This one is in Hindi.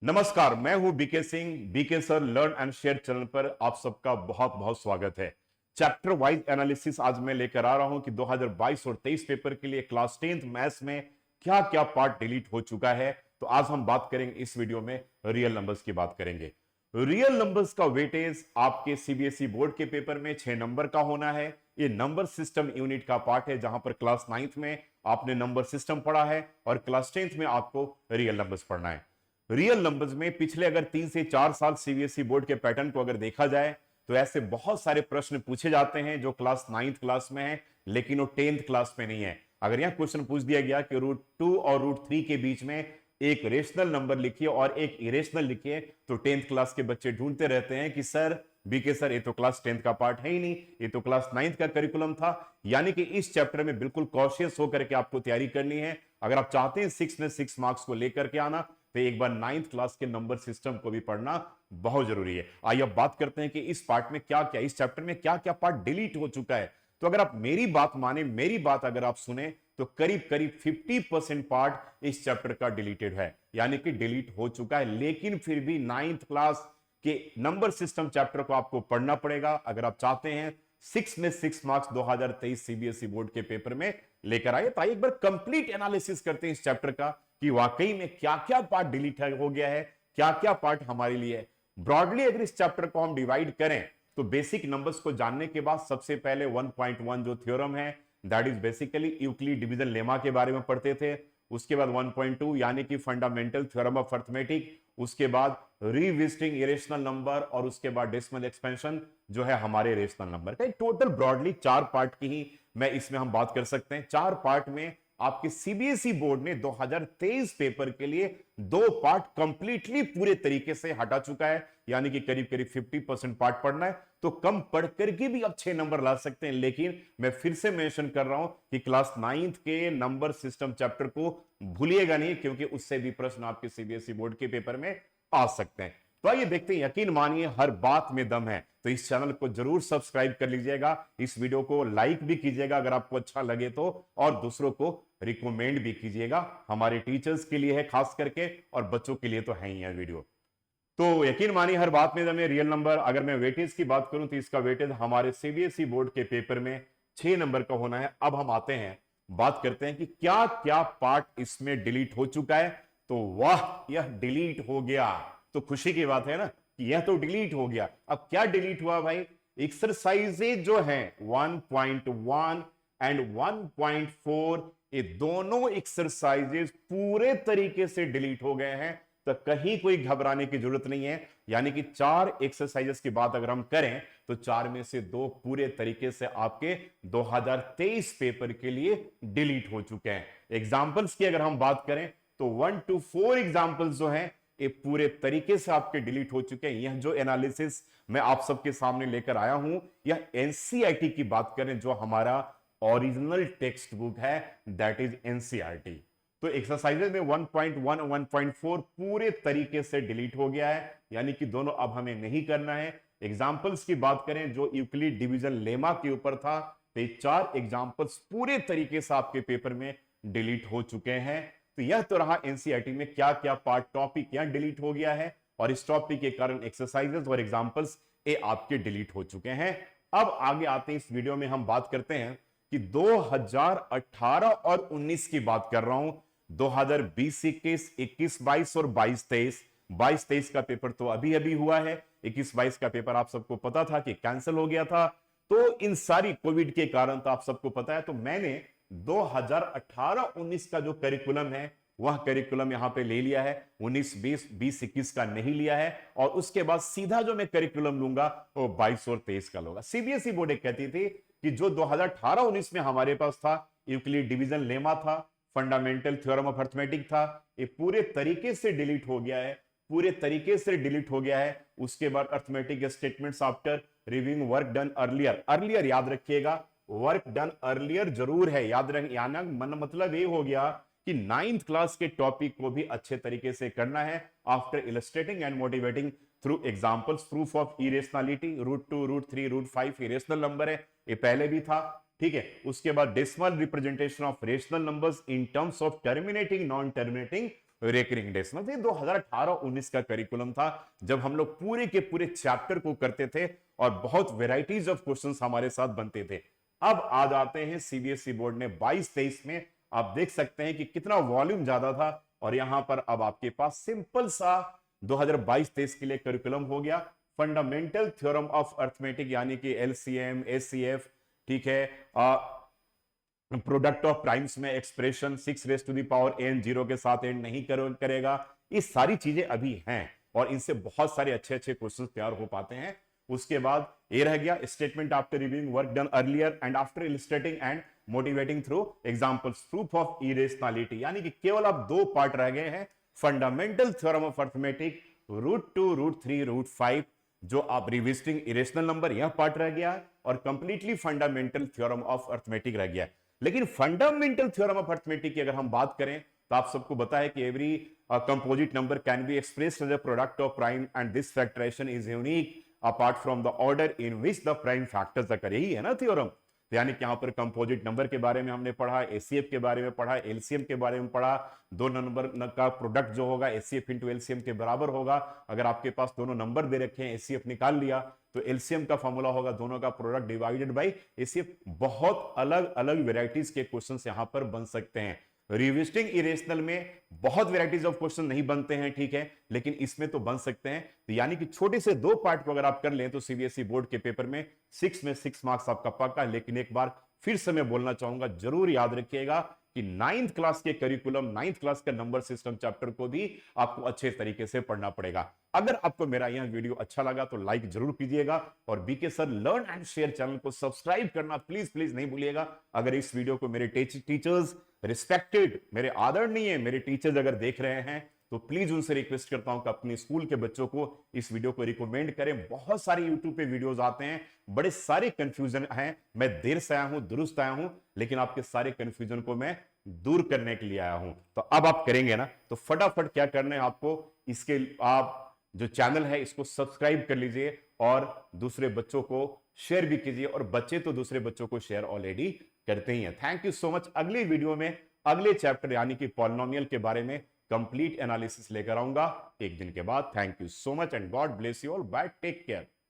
नमस्कार, मैं हूं BK Singh. BK sir learn and share channel पर आप सबका बहुत बहुत स्वागत है। चैप्टर वाइज एनालिसिस आज मैं लेकर आ रहा हूं कि 2022 और 23 पेपर के लिए क्लास 10th मैथ्स में क्या क्या पार्ट डिलीट हो चुका है। तो आज हम बात करेंगे इस वीडियो में रियल नंबर्स की बात करेंगे। रियल नंबर्स का वेटेज आपके सीबीएसई बोर्ड के पेपर में 6 नंबर का होना है। ये नंबर सिस्टम यूनिट का पार्ट है, जहां पर क्लास 9th में आपने नंबर सिस्टम पढ़ा है और क्लास 10th में आपको रियल नंबर्स पढ़ना है। रियल नंबर्स में पिछले अगर 3 से 4 साल सीबीएसई बोर्ड के पैटर्न को अगर देखा जाए तो ऐसे बहुत सारे प्रश्न पूछे जाते हैं जो क्लास 9th क्लास में है, लेकिन वो 10th क्लास में नहीं है। अगर यह क्वेश्चन पूछ दिया गया कि √2 और √3 के बीच में एक रेशनल नंबर लिखिए और एक इरेशनल लिखिए, तो 10th क्लास के बच्चे ढूंढते रहते हैं कि सर बीके सर ये तो क्लास 10th का पार्ट है ही नहीं, ये तो क्लास 9th का करिकुलम था। यानी कि इस चैप्टर में बिल्कुल कॉशियस होकर के आपको तैयारी करनी है। अगर आप चाहते हैं 6 में 6 मार्क्स को लेकर के आना, तो एक बार 9th क्लास के नंबर सिस्टम को भी पढ़ना बहुत जरूरी है। आइए अब बात करते हैं कि इस पार्ट में क्या क्या, इस चैप्टर में क्या क्या पार्ट डिलीट हो चुका है। तो अगर आप मेरी बात माने, मेरी बात अगर आप सुने, तो करीब करीब 50% पार्ट इस चैप्टर का डिलीटेड है, यानी कि डिलीट हो चुका है। लेकिन फिर भी 9th क्लास के नंबर सिस्टम चैप्टर को आपको पढ़ना पड़ेगा अगर आप चाहते हैं 6 में 6 मार्क्स 2023 सीबीएसई बोर्ड के पेपर में लेकर आए। तो आइए एक बार कंप्लीट एनालिसिस करते हैं इस चैप्टर का कि वाकई में क्या क्या पार्ट डिलीट हो गया है, क्या क्या पार्ट हमारे लिए है। ब्रॉडली अगर इस चैप्टर को हम डिवाइड करें तो बेसिक नंबर्स को जानने के बाद सबसे पहले 1.1 जो थ्योरम है, that is basically Euclid division lemma के बारे में पढ़ते थे। उसके बाद 1.2 यानी कि फंडामेंटल थ्योरम ऑफ अर्थमेटिक, उसके बाद रिविजिटिंग इरेशनल नंबर, और उसके बाद डेसिमल एक्सपेंशन जो है हमारे रेशनल नंबर का। टोटल ब्रॉडली 4 पार्ट की ही मैं इसमें हम बात कर सकते हैं। 4 पार्ट में आपके सीबीएसई बोर्ड ने 2023 पेपर के लिए 2 पार्ट कंप्लीटली पूरे तरीके से हटा चुका है, यानी कि करीब करीब 50% पार्ट पढ़ना है। तो कम पढ़ करके भी आप 6 नंबर ला सकते हैं। लेकिन मैं फिर से मेंशन कर रहा हूं कि क्लास 9th के नंबर सिस्टम चैप्टर को भूलिएगा नहीं, क्योंकि उससे भी प्रश्न आपके सीबीएसई बोर्ड के पेपर में आ सकते हैं। तो आइए देखते हैं, यकीन मानिए हर बात में दम है। तो इस चैनल को जरूर सब्सक्राइब कर लीजिएगा, इस वीडियो को लाइक भी कीजिएगा अगर आपको अच्छा लगे तो, और दूसरों को रिकमेंड भी कीजिएगा। हमारे टीचर्स के लिए है खास करके, और बच्चों के लिए तो है ही है वीडियो। तो यकीन मानिए हर बात में दम है। रियल नंबर अगर मैं वेटेज की बात करूं तो इसका वेटेज हमारे सीबीएसई बोर्ड के पेपर में 6 नंबर का होना है। अब हम आते हैं, बात करते हैं कि क्या क्या पार्ट इसमें डिलीट हो चुका है। तो वाह, यह डिलीट हो गया तो खुशी की बात है ना कि यह तो डिलीट हो गया। अब क्या डिलीट हुआ भाई? एक्सरसाइजेज जो है 1.1 एंड 1.4, ये दोनों एक्सरसाइजेज पूरे तरीके से डिलीट हो गए हैं। तो कहीं कोई घबराने की जरूरत नहीं है। यानी कि 4 एक्सरसाइजेस की बात अगर हम करें तो 4 में से 2 पूरे तरीके से आपके 2023 पेपर के लिए डिलीट हो चुके हैं। एग्जाम्पल्स की अगर हम बात करें तो 1 to 4 एग्जाम्पल्स जो हैं ये पूरे तरीके से आपके डिलीट हो चुके हैं। यह जो एनालिसिस मैं आप सबके सामने लेकर आया हूं, यह एनसीईआरटी की बात करें, जो हमारा ओरिजिनल टेक्स्ट बुक है, दैट इज एनसीईआरटी। तो एक्सरसाइजेज में 1.1 और 1.4 पूरे तरीके से डिलीट हो गया है, यानी कि दोनों अब हमें नहीं करना है। एग्जाम्पल्स की बात करें जो यूक्लिड डिवीजन लेमा के ऊपर था, तो 4 एग्जाम्पल्स पूरे तरीके से आपके पेपर में डिलीट हो चुके हैं। तो यह तो रहा एनसीईआरटी में क्या क्या पार्ट टॉपिक यहां डिलीट हो गया है, और इस टॉपिक के कारण एक्सरसाइजेस और एग्जाम्पल्स ये आपके डिलीट हो चुके हैं। अब आगे आते हैं, इस वीडियो में हम बात करते हैं कि 2018 और 19 की बात कर रहा हूं। 2020 21, 21 22 और 22 23। 22 23 का पेपर तो अभी अभी हुआ है। 21 22 का पेपर आप सबको पता था कि कैंसिल हो गया था, तो इन सारी कोविड के कारण तो आप सबको पता है। तो मैंने 2018-19 का जो करिकुलम है वह करिकुलम यहां पे ले लिया है। 19 20 20 21 का नहीं लिया है, और उसके बाद सीधा जो मैं करिकुलम लूंगा वो 22 और 23 का लूंगा। सीबीएसई बोर्ड एक कहती थी कि जो 2018-19 में हमारे पास था, यूक्लिड डिवीजन लेमा था, फंडामेंटल थ्योरम ऑफ अर्थमेटिक था, ये पूरे तरीके से डिलीट हो गया है, पूरे तरीके से डिलीट हो गया है। उसके बाद arithmetic statements after reviewing work done earlier, earlier याद रखिएगा, वर्क डन अर्लियर जरूर है, याद रख, यानी मतलब ये हो गया कि 9th क्लास के टॉपिक को भी अच्छे तरीके से करना है। After illustrating and motivating through examples, proof of irrationality, √2 √3 √5 irrational number है, ये पहले भी था, ठीक है। उसके बाद decimal representation of rational numbers in terms of terminating non terminating recurring days. मतलब ये 2018-19 का करिकुलम था जब हम लोग पूरे के पूरे चैप्टर को करते थे और बहुत वेराइटीज ऑफ क्वेश्चंस हमारे साथ बनते थे। अब आ जाते हैं सीबीएसई बोर्ड ने 22-23 में, आप देख सकते हैं कि कितना वॉल्यूम ज्यादा था और यहां पर अब आपके पास सिंपल सा 2022-23 के लिए करिकुलम हो गया। फंडामेंटल थ्योरम ऑफ अर्थमेटिक यानी कि एलसीएम, एचसीएफ, ठीक है, प्रोडक्ट ऑफ प्राइम्स में एक्सप्रेशन 6n 0 के साथ एंड नहीं करेगा। ये सारी चीजें अभी हैं और इनसे बहुत सारे अच्छे अच्छे क्वेश्चन तैयार हो पाते हैं। उसके बाद ये रह गया statement after reviewing work done earlier and after illustrating and motivating through examples, proof of irrationality, यानी कि केवल अब दो पार्ट रह गए हैं, फंडामेंटल थ्योरम ऑफ अर्थमेटिक √2, √3, √5, जो आप रिविजिटिंग इरेशनल नंबर, यह पार्ट रह गया और completely fundamental theorem of arithmetic रह गया। लेकिन फंडामेंटल थ्योरम ऑफ अर्थमेटिक की अगर हम बात करें तो आप सबको पता है कि every composite number can be expressed as a product of prime and this factorization is unique apart from the order in which the prime factors occur. यही है ना थ्योरम। यानी कि यहां पर कंपोजिट नंबर के बारे में हमने पढ़ा, एचसीएफ के बारे में पढ़ा, एलसीएम के बारे में पढ़ा, दो नंबर का प्रोडक्ट जो होगा एचसीएफ इंटू एलसीएम के बराबर होगा। अगर आपके पास दोनों नंबर दे रखे हैं, एचसीएफ निकाल लिया तो एलसीएम का फॉर्मूला होगा दोनों का प्रोडक्ट डिवाइडेड बाय एचसीएफ। बहुत अलग अलग वेराइटीज के क्वेश्चंस यहां पर बन सकते हैं। रिविजिटिंग इरेशनल में बहुत वेराइटीज ऑफ क्वेश्चन नहीं बनते हैं, ठीक है, लेकिन इसमें तो बन सकते हैं। तो यानी कि छोटे से दो पार्ट को अगर आप कर लें तो सीबीएसई बोर्ड के पेपर में 6 में 6 मार्क्स आपका पक्का। लेकिन एक बार फिर से मैं बोलना चाहूंगा, जरूर याद रखिएगा कि 9th क्लास के करिकुलम, 9th क्लास का नंबर सिस्टम चैप्टर को भी आपको अच्छे तरीके से पढ़ना पड़ेगा। अगर आपको मेरा यह वीडियो अच्छा लगा तो लाइक जरूर कीजिएगा और BK sir learn and share channel को सब्सक्राइब करना प्लीज प्लीज नहीं भूलिएगा। अगर इस वीडियो को मेरे टीचर्स, रिस्पेक्टेड मेरे आदरणीय मेरे टीचर्स अगर देख रहे हैं तो प्लीज उनसे रिक्वेस्ट करता हूं कि अपने स्कूल के बच्चों को इस वीडियो को रिकमेंड करें। बहुत सारे यूट्यूब पे वीडियोस आते हैं, बड़े सारे कंफ्यूजन हैं। मैं देर से आया हूं, दुरुस्त आया हूं, लेकिन आपके सारे कंफ्यूजन को मैं दूर करने के लिए आया हूं। तो अब आप करेंगे ना, तो फटाफट क्या करना है आपको, इसके आप जो चैनल है इसको सब्सक्राइब कर लीजिए और दूसरे बच्चों को शेयर भी कीजिए। और बच्चे तो दूसरे बच्चों को शेयर ऑलरेडी करते ही हैं। Thank you so much. अगली वीडियो में अगले चैप्टर यानी कि पॉलिनोमियल के बारे में कंप्लीट एनालिसिस लेकर आऊंगा एक दिन के बाद। Thank you so much and God bless you all. Bye, take care.